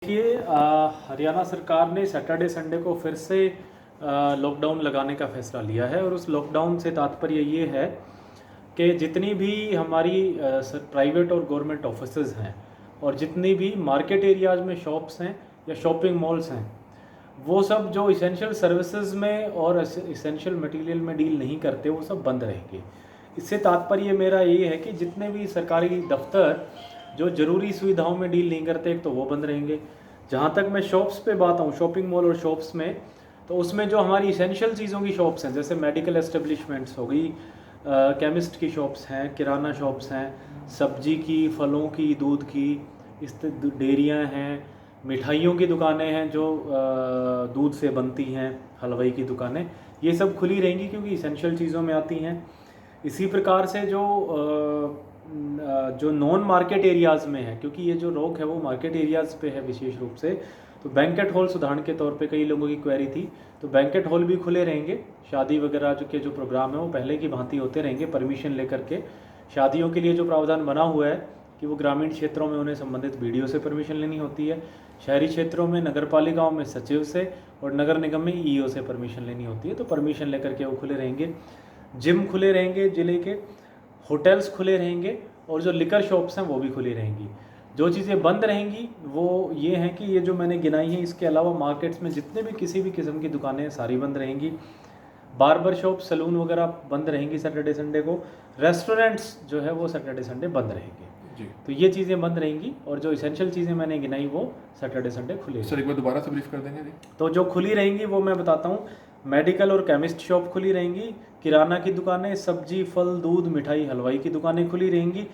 देखिए, हरियाणा सरकार ने सैटरडे संडे को फिर से लॉकडाउन लगाने का फैसला लिया है और उस लॉकडाउन से तात्पर्य ये है कि जितनी भी हमारी प्राइवेट और गवर्नमेंट ऑफिसेज हैं और जितनी भी मार्केट एरियाज में शॉप्स हैं या शॉपिंग मॉल्स हैं, वो सब जो इसेंशियल सर्विसेज में और इसेंशियल मटेरियल में डील नहीं करते वो सब बंद रहेंगे। इससे तात्पर्य मेरा ये है कि जितने भी सरकारी दफ्तर जो ज़रूरी सुविधाओं में डील नहीं करते, एक तो वो बंद रहेंगे। जहाँ तक मैं शॉप्स पे बात आऊँ, शॉपिंग मॉल और शॉप्स में, तो उसमें जो हमारी इसेंशियल चीज़ों की शॉप्स हैं, जैसे मेडिकल एस्टेब्लिशमेंट्स हो गई, केमिस्ट की शॉप्स हैं, किराना शॉप्स हैं, सब्जी की, फलों की, दूध की, इस डेयरियाँ हैं, मिठाइयों की दुकानें हैं जो दूध से बनती हैं, हलवाई की दुकानें, ये सब खुली रहेंगी क्योंकि इसेंशियल चीज़ों में आती हैं। इसी प्रकार से जो नॉन मार्केट एरियाज़ में है, क्योंकि ये जो रोक है वो मार्केट एरियाज़ पे है विशेष रूप से, तो बैंकेट हॉल्स उदाहरण के तौर पे कई लोगों की क्वेरी थी, तो बैंकेट हॉल भी खुले रहेंगे। शादी वगैरह जो प्रोग्राम है वो पहले की भांति होते रहेंगे परमिशन लेकर के। शादियों के लिए जो प्रावधान बना हुआ है कि वो ग्रामीण क्षेत्रों में उन्हें संबंधित बीडीओ से परमिशन लेनी होती है, शहरी क्षेत्रों में नगर पालिकाओं में सचिव से और नगर निगम में ईओ से परमिशन लेनी होती है, तो परमिशन लेकर के वो खुले रहेंगे। जिम खुले रहेंगे जिले के, होटल्स खुले रहेंगे और जो लिकर शॉप्स हैं वो भी खुली रहेंगी। जो चीज़ें बंद रहेंगी वो ये हैं कि ये जो मैंने गिनाई हैं, इसके अलावा मार्केट्स में जितने भी किसी भी किस्म की दुकानें हैं सारी बंद रहेंगी। बार्बर शॉप, सलून वगैरह बंद रहेंगी सैटरडे संडे को। रेस्टोरेंट्स जो है वो सैटरडे संडे बंद रहेंगे जी। तो ये चीज़ें बंद रहेंगी और जो इसेंशियल चीज़ें मैंने गिनाई वो सैटरडे संडे खुली। सर एक बार दोबारा से ब्रीफ कर देंगे जी। तो जो खुली रहेंगी वो मैं बताता हूँ। मेडिकल और केमिस्ट शॉप खुली रहेंगी, किराना की दुकानें, सब्जी, फल, दूध, मिठाई, हलवाई की दुकानें खुली रहेंगी,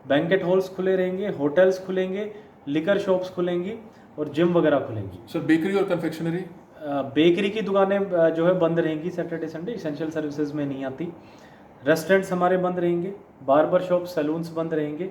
बैंकेट हॉल्स खुले रहेंगे, होटल्स खुलेंगे, लिकर शॉप्स खुलेंगी और जिम वगैरह खुलेंगी। सर बेकरी और कन्फेक्शनरी? बेकरी की दुकानें जो है बंद रहेंगी सैटरडे संडे, इसेंशियल सर्विसेज में नहीं आती। रेस्टोरेंट्स हमारे बंद रहेंगे, बार्बर शॉप, सैलून्स बंद रहेंगे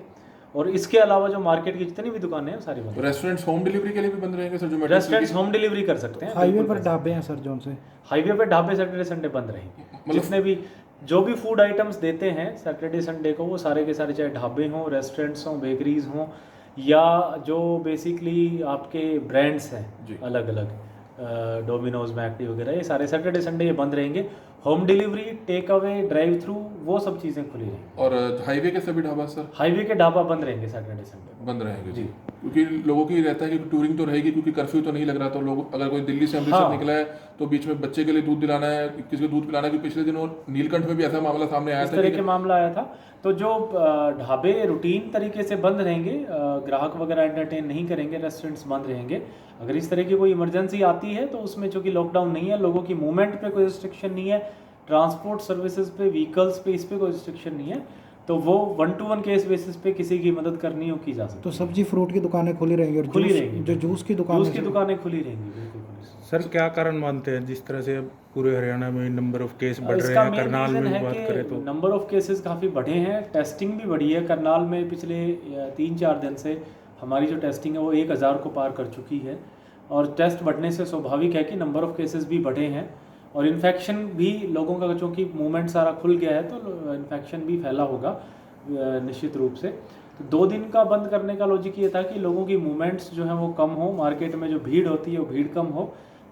और इसके अलावा जो मार्केट की जितनी भी दुकानें हैं सारी बंद। रेस्टोरेंट्स होम डिलीवरी के लिए भी बंद रहेंगे सर? जो रेस्टोरेंट्स होम डिलीवरी कर सकते हैं। हाईवे पर ढाबे हैं सर, जोन से हाईवे पे ढाबे सैटरडे संडे बंद रहेंगे। जितने भी जो भी फूड आइटम्स देते हैं सैटरडे संडे को, वो सारे के सारे, चाहे ढाबे हों, रेस्टोरेंट्स हों, बेकरीज हों, या जो बेसिकली आपके ब्रांड्स हैं अलग अलग, डोमिनोज, मैकडी वगैरह, ये सारे सैटरडे संडे ये बंद रहेंगे। Home delivery, take away, drive through, वो सब चीज़ें खुली रहेंगी। और हाईवे के सभी ढाबा सर? हाईवे के ढाबा बंद रहेंगे सैटरडे संडे बंद रहेंगे जी, क्योंकि लोगों की रहता है कि टूरिंग तो रहेगी, क्योंकि कर्फ्यू तो नहीं लग रहा। तो लोग अगर कोई दिल्ली से अमृतसर निकला है तो बीच में बच्चे के लिए दूध दिलाना है, किसी को दूध पिलाना है, कि पिछले दिनों नीलकंठ में भी ऐसा मामला सामने आया था, इस तरह के मामला आया था। तो जो ढाबे रूटीन तरीके से बंद रहेंगे, ग्राहक वगैरह एंटरटेन नहीं करेंगे, रेस्टोरेंट्स बंद रहेंगे। अगर इस तरह की कोई इमरजेंसी आती है तो उसमें चूंकि लॉकडाउन नहीं है, लोगों की मूवमेंट पे कोई रिस्ट्रिक्शन नहीं है, ट्रांसपोर्ट सर्विसेज पे, व्हीकल्स पे, इस पे कोई रिस्ट्रिक्शन नहीं है, तो वो 1-to-1 केस बेसिस पे किसी की मदद करनी हो की जा सकती है। तो सब्जी फ्रूट की दुकानें खुली रहेंगी और खुली रहेंगी। जो जूस की दुकानें खुली रहेंगी, बिल्कुल। सर क्या कारण मानते हैं जिस तरह से पूरे हरियाणा में नंबर ऑफ केस बढ़ रहे हैं? करनाल में बात करें तो नंबर ऑफ केसेस काफ़ी बढ़े हैं, टेस्टिंग भी बढ़ी है। करनाल में पिछले 3-4 दिन से हमारी जो टेस्टिंग है वो 1000 को पार कर चुकी है और टेस्ट बढ़ने से स्वाभाविक है कि नंबर ऑफ केसेस भी बढ़े हैं और इन्फेक्शन भी लोगों का, चूँकि मूवमेंट सारा खुल गया है तो इन्फेक्शन भी फैला होगा निश्चित रूप से। तो 2 दिन का बंद करने का लॉजिक ये था कि लोगों की मूवमेंट्स जो है वो कम हो, मार्केट में जो भीड़ होती है वो भीड़ कम हो,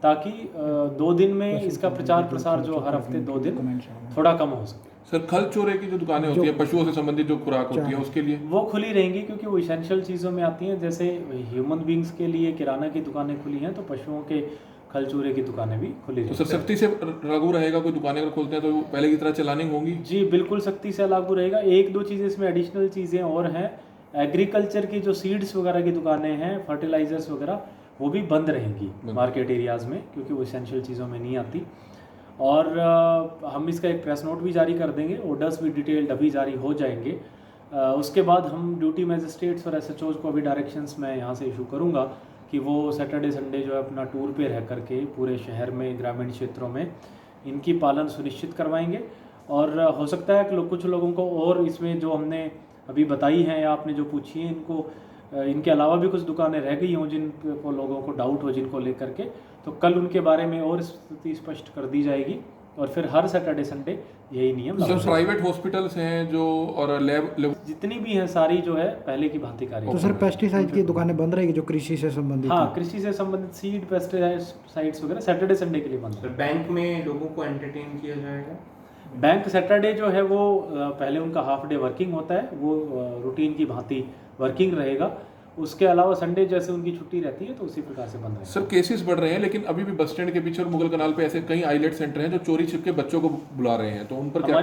ताकि 2 दिन में इसका प्रचार प्रसार जो हर हफ्ते 2 दिन थोड़ा कम हो सके। सर खल चोरे की जो दुकानें होती है, पशुओं से संबंधित जो खुराक होती है, उसके लिए वो खुली रहेंगी क्योंकि वो इसेंशियल चीज़ों में आती हैं। जैसे ह्यूमन बींग्स के लिए किराना की दुकानें खुली हैं, तो पशुओं के खल चूरे की दुकानें भी खुली रहेंगी। तो सर सख्ती से लागू रहेगा? कोई दुकानें अगर खोलते हैं तो पहले की तरह चलानी होंगी? जी बिल्कुल, सख्ती से लागू रहेगा। 1-2 चीज़ें इसमें एडिशनल चीज़ें और हैं। एग्रीकल्चर की जो सीड्स वगैरह की दुकानें हैं, फर्टिलाइजर्स वगैरह, वो भी बंद रहेंगी मार्केट एरियाज़ में, क्योंकि वो इसेंशियल चीज़ों में नहीं आती। और हम इसका एक प्रेस नोट भी जारी कर देंगे, ऑर्डर्स भी डिटेल्ड अभी जारी हो जाएंगे। उसके बाद हम ड्यूटी मैजिस्ट्रेट्स और SHOs को भी डायरेक्शंस मैं यहाँ से इशू करूँगा कि वो सैटरडे संडे जो है अपना टूर पे रह करके पूरे शहर में, ग्रामीण क्षेत्रों में इनकी पालन सुनिश्चित करवाएंगे। और हो सकता है कि कुछ लोगों को और इसमें जो हमने अभी बताई हैं या आपने जो पूछी है, इनके अलावा भी कुछ दुकानें रह गई हों जिनको लोगों को डाउट हो, जिनको लेकर के, तो कल उनके बारे में और स्थिति स्पष्ट कर दी जाएगी और फिर हर सैटरडे संडे यही नियम लागू जो प्राइवेट हॉस्पिटल्स हैं जो और लैब जितनी भी हैं सारी जो है पहले की भांति कार्य तो सर पेस्टिसाइड की दुकानें बंद रहेगी जो कृषि से संबंधित हाँ है? कृषि से संबंधित सीड पेस्टिसाइड्स वगैरह सैटरडे संडे के लिए बंद है। बैंक में लोगों को एंटरटेन किया जाएगा। बैंक सैटरडे जो है वो पहले उनका हाफ डे वर्किंग होता है, वो रूटीन की भांति वर्किंग रहेगा। उसके अलावा संडे जैसे उनकी छुट्टी रहती है तो उसी प्रकार से बंद रहेगा। सर केसेस बढ़ रहे हैं लेकिन अभी भी बस स्टैंड के पीछे और मुगल कनाल पे ऐसे कई आईलेट सेंटर हैं जो चोरी छिप के बच्चों को बुला रहे हैं, तो उन पर क्या